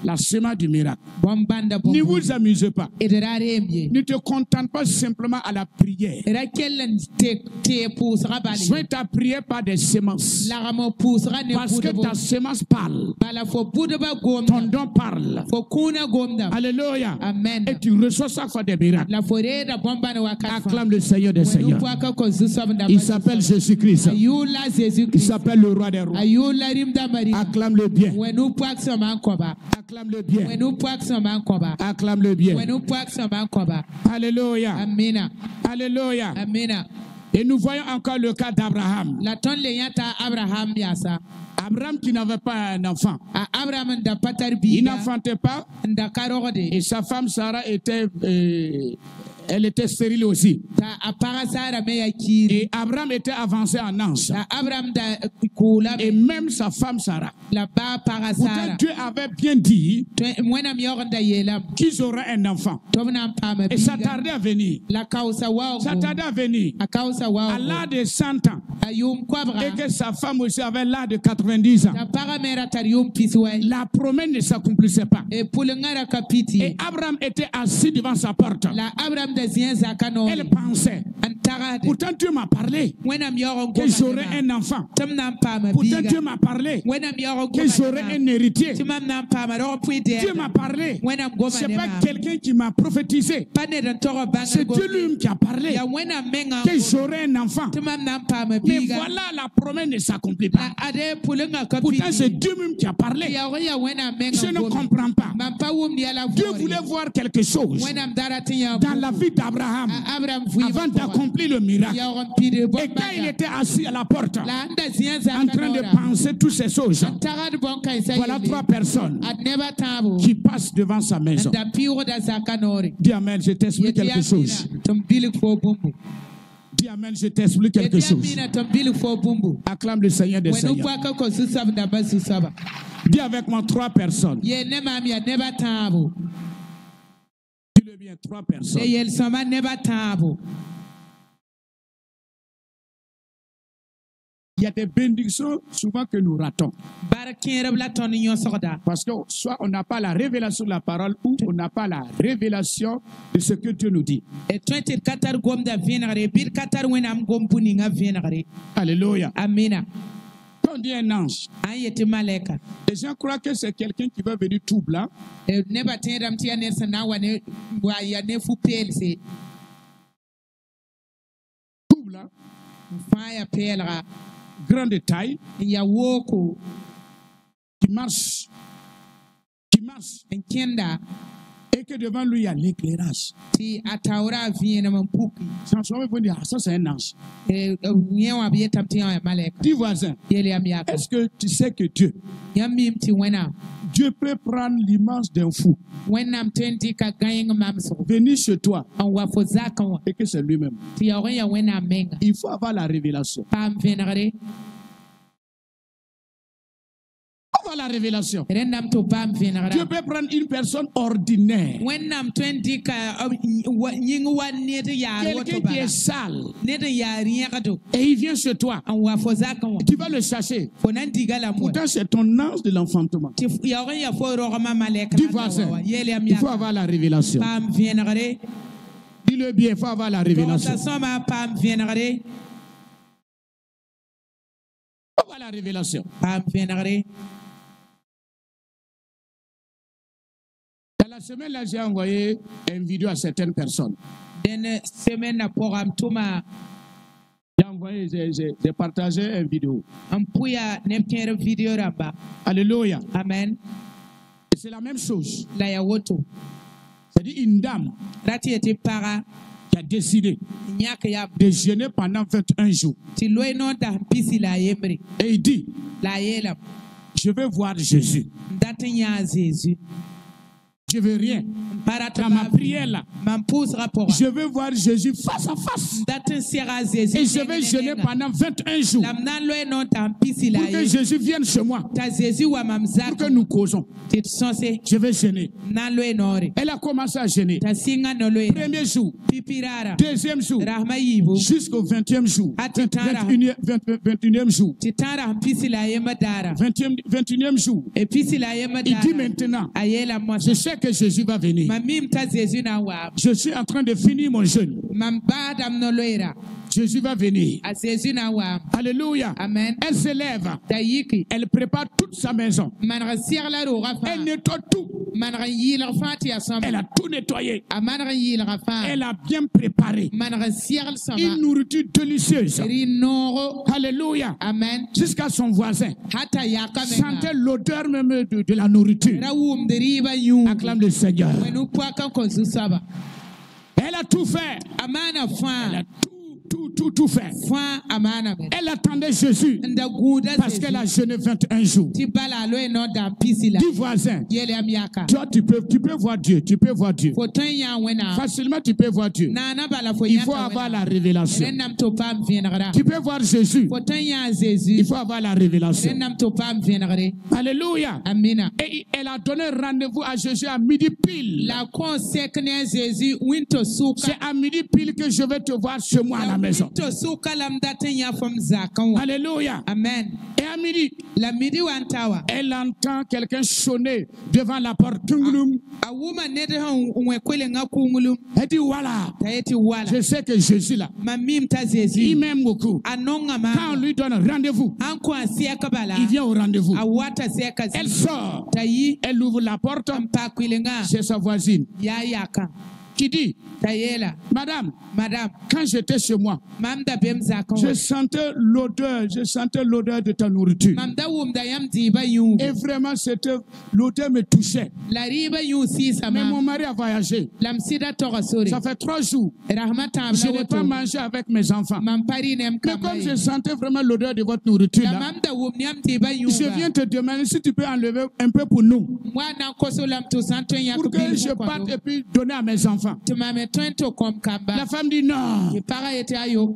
La semence du miracle. Ne vous amusez pas. Ne te contente pas simplement à la prière. Sois ta prière par des semences. Parce que ta semence parle. Ton don parle. Alléluia. Amen. Et tu reçois ça comme des miracles. Acclame le Seigneur des Seigneurs. Il s'appelle Jésus-Christ. Il s'appelle le roi des rois. Acclame le bien. Acclame le bien. Acclame le bien. Alléluia. Alléluia. Et nous voyons encore le cas d'Abraham. Abraham qui n'avait pas un enfant. Il n'enfantait pas. Et sa femme Sarah était... elle était stérile aussi. Et Abraham était avancé en ange. Et même sa femme Sarah. Pourtant Dieu avait bien dit qu'ils auraient un enfant. Et ça tardait à venir. Ça tardait à venir. À l'âge de 100 ans. Et que sa femme aussi avait l'âge de 90 ans. La promesse ne s'accomplissait pas. Et Abraham était assis devant sa porte. Elle pensait. Pourtant Dieu m'a parlé que j'aurais un enfant. Pourtant Dieu m'a parlé que j'aurais un héritier. Dieu m'a parlé. Ce n'est pas quelqu'un qui m'a prophétisé. C'est Dieu lui qui a parlé que j'aurais un enfant. Mais voilà, la promesse ne s'accomplit pas. Pourtant c'est Dieu même qui a parlé. Je ne comprends pas. Dieu voulait voir quelque chose dans la vie d'Abraham avant d'accomplir le miracle. Et quand il était assis à la porte en train de penser toutes ces choses, voilà 3 personnes qui passent devant sa maison. Dis Amen, je t'explique quelque chose. Dis Amen, je t'explique quelque chose. Acclame le Seigneur des Seigneurs. Dis avec moi 3 personnes. Dis-le bien, 3 personnes. Il y a des bénédictions souvent que nous ratons. Parce que soit on n'a pas la révélation de la parole ou on n'a pas la révélation de ce que Dieu nous dit. Alléluia. Amen. Quand on dit un ange, les gens croient que c'est quelqu'un qui va venir tout blanc. Tout blanc. Grand de taille, qui marche, et que devant lui il y a l'éclairage. Sans soi, vous dire, ça c'est un ange. Dis voisin, est-ce que tu sais que Dieu peut prendre l'image d'un fou, venir chez toi, et que c'est lui-même. Il faut avoir la révélation. La révélation. Dieu peut prendre une personne ordinaire, quelqu'un qui est sale, et il vient chez toi. Tu vas le chercher. Pourtant c'est ton ange de l'enfantement. Dis voisin, il faut avoir la révélation. Dis-le bien, il faut avoir la révélation. Il faut avoir la révélation. La semaine là, j'ai envoyé une vidéo à certaines personnes. J'ai partagé une vidéo. Alléluia. Amen. Et c'est la même chose. C'est-à-dire une dame qui a décidé de jeûner pendant 21 jours. Et il dit, je veux voir Jésus. Je veux rien. Dans ma prière là, je veux voir Jésus face à face. Et je vais jeûner pendant 21 jours. Pour que Jésus vienne chez moi. Pour que nous causons. Je vais jeûner. Elle a commencé à jeûner. Premier jour. Deuxième jour. Jusqu'au 20e jour. 21e jour. 21e jour. Il dit maintenant, je sais que Jésus va venir. Je suis en train de finir mon jeûne. Jésus va venir. Alléluia. Amen. Elle se lève. Elle prépare toute sa maison. Elle nettoie tout. Elle a tout nettoyé. Elle a bien préparé. Une nourriture délicieuse. Alléluia. Amen. Jusqu'à son voisin. Sentait l'odeur même de la nourriture. Acclame le Seigneur. Elle a tout fait. Elle a tout fait. Elle attendait Jésus parce qu'elle a jeûné 21 jours. Dis voisin, toi tu peux voir Dieu, tu peux voir Dieu. Facilement tu peux voir Dieu. Il faut avoir la révélation. Tu peux voir Jésus. Il faut avoir la révélation. Alléluia. Et elle a donné rendez-vous à Jésus à midi pile. C'est à midi pile que je vais te voir chez moi à la maison. Alléluia. Amen. Et à midi, elle entend quelqu'un sonner devant la porte. Elle dit voilà. Je sais que Jésus là, il m'aime beaucoup. Quand on lui donne rendez-vous, il vient au rendez-vous. Elle sort. Elle ouvre la porte. C'est sa voisine qui dit, Madame, quand j'étais chez moi, je sentais l'odeur de ta nourriture. Et vraiment, l'odeur me touchait. Mais mon mari a voyagé. Ça fait 3 jours. Je n'ai pas mangé avec mes enfants. Mais comme je sentais vraiment l'odeur de votre nourriture, là, je viens te demander si tu peux enlever un peu pour nous. Pour que je parte et puis donner à mes enfants. La femme dit non.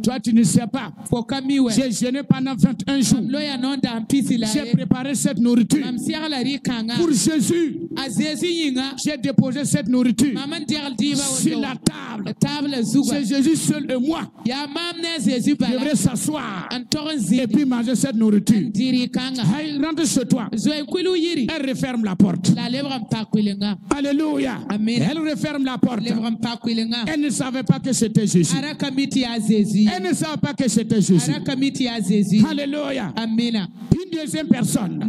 Toi tu ne sais pas. J'ai jeûné pendant 21 jours. J'ai préparé cette nourriture. Pour Jésus, j'ai déposé cette nourriture sur la table. C'est Jésus seul et moi. Je devrais s'asseoir et puis manger cette nourriture. Elle rentre chez toi. Elle referme la porte. Alléluia. Elle referme la porte. Elle ne savait pas que c'était Jésus. Elle ne savait pas que c'était Jésus. Alléluia. Une deuxième personne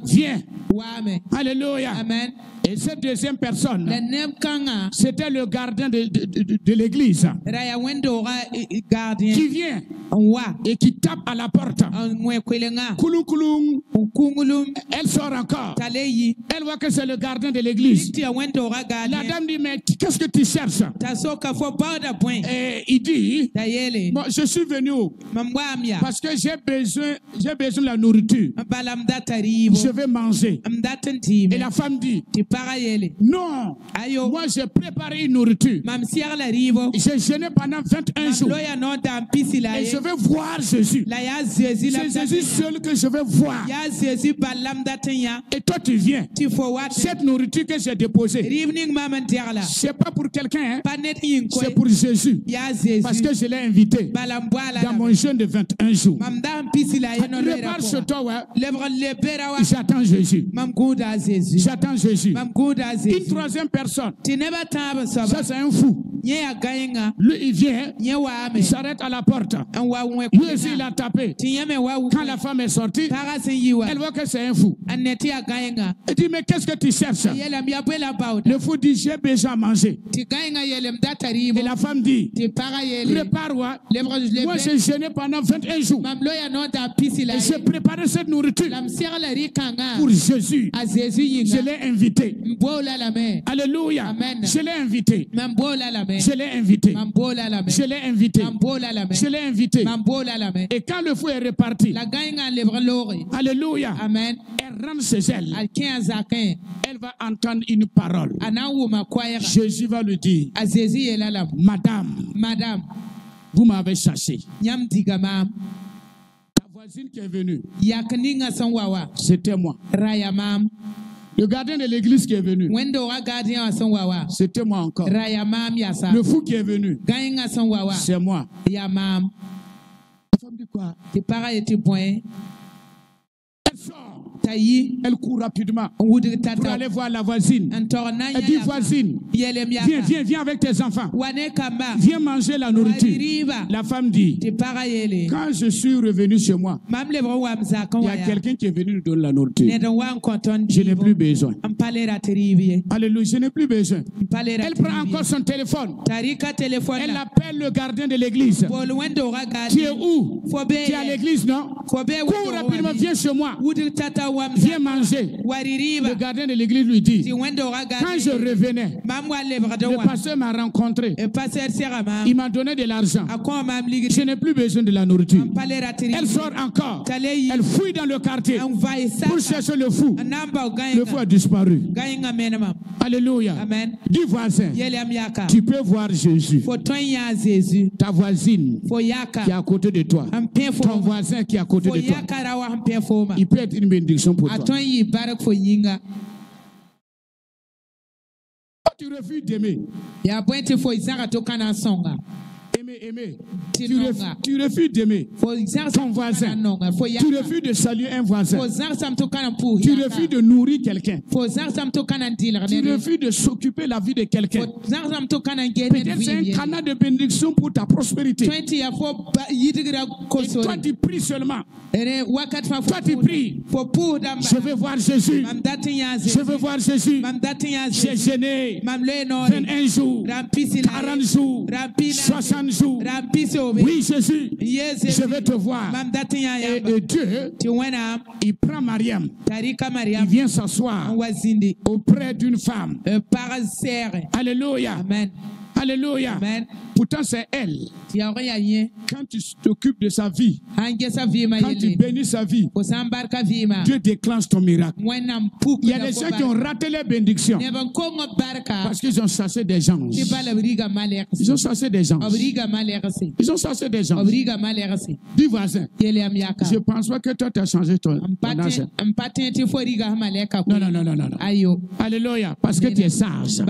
vient. Alléluia. Amen. Et cette deuxième personne, c'était le gardien de l'église qui vient et qui tape à la porte. Koulou, koulou. Elle sort encore. Elle voit que c'est le gardien de l'église. La dame dit, mais qu'est-ce que tu cherches? Et il dit, bon, je suis venu parce que j'ai besoin de la nourriture. Je vais manger. Et la femme dit, non, moi j'ai préparé une nourriture. J'ai jeûné pendant 21 jours. Et je vais voir Jésus. C'est Jésus seul que je vais voir. Et toi tu viens. Cette nourriture que j'ai déposée, c'est pas pour quelqu'un, hein? C'est pour Jésus. Parce que je l'ai invité dans mon jeûne de 21 jours. Prépare sur toi, ouais. J'attends Jésus. J'attends Jésus. Une troisième personne, ça c'est un fou. Lui il vient, il s'arrête à la porte. Lui aussi il a tapé. Quand la femme est sortie, elle voit que c'est un fou. Elle dit, mais qu'est-ce que tu cherches? Le fou dit, j'ai besoin de manger. Et la femme dit, prépare-toi. Moi j'ai jeûné pendant 21 jours. Et j'ai préparé cette nourriture pour Jésus. Je l'ai invité. Alléluia. Je l'ai invité. Je l'ai invité. Je l'ai invité. Je l'ai invité. Et quand le feu est reparti, alléluia, amen, elle rend ses ailes. Elle va entendre une parole. Jésus va lui dire, Madame, vous m'avez chassé. Ta voisine qui est venue, c'était moi. Le gardien de l'église qui est venu, c'était moi encore. Le fou qui est venu, c'est moi. La femme dit quoi? Elle sort. Elle court rapidement pour aller voir la voisine. Elle dit, voisine, viens avec tes enfants. Viens manger la nourriture. La femme dit, quand je suis revenu chez moi, il y a quelqu'un qui est venu nous donner la nourriture. Je n'ai plus besoin. Alléluia, je n'ai plus besoin. Elle prend encore son téléphone. Elle appelle le gardien de l'église. Tu es où? Tu es à l'église, non? Cours rapidement, viens chez moi. Viens manger. Le gardien de l'église lui dit, quand je revenais, le pasteur m'a rencontré. Il m'a donné de l'argent. Je n'ai plus besoin de la nourriture. Elle sort encore. Elle fouille dans le quartier pour chercher le fou. Le fou a disparu. Alléluia. Dis voisin, tu peux voir Jésus. Ta voisine qui est à côté de toi. Ton voisin qui est à côté de toi. Il peut être une bénédiction pour toi. Tu refuses d'aimer. Aimer. Tu refuses d'aimer ton voisin. Tu refuses de saluer un voisin. Tu refuses de nourrir quelqu'un. Tu refuses de s'occuper de la vie de quelqu'un. Peut-être c'est un canal de bénédiction pour ta prospérité. Et toi tu pries seulement. Toi tu pries. Je veux voir Jésus. Je veux voir Jésus. J'ai gêné 21 jours, 40 jours, 60 jours. Oui, Jésus, je vais te voir. Et Dieu, il prend Mariam. Il vient s'asseoir auprès d'une femme. Alléluia. Amen. Alléluia. Amen. Pourtant, c'est elle. Quand tu t'occupes de sa vie, quand tu bénis sa vie, Dieu déclenche ton miracle. Il y a des gens qui ont raté les bénédictions parce qu'ils ont chassé des gens. Ils ont chassé des gens. Ils ont chassé des gens. Dis voisin, je ne pense pas que toi tu as changé ton argent. Non. Alléluia. Parce que tu es sage.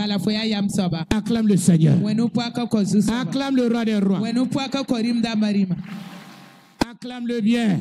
Acclame le Seigneur. Acclame le roi des rois. Acclame le bien.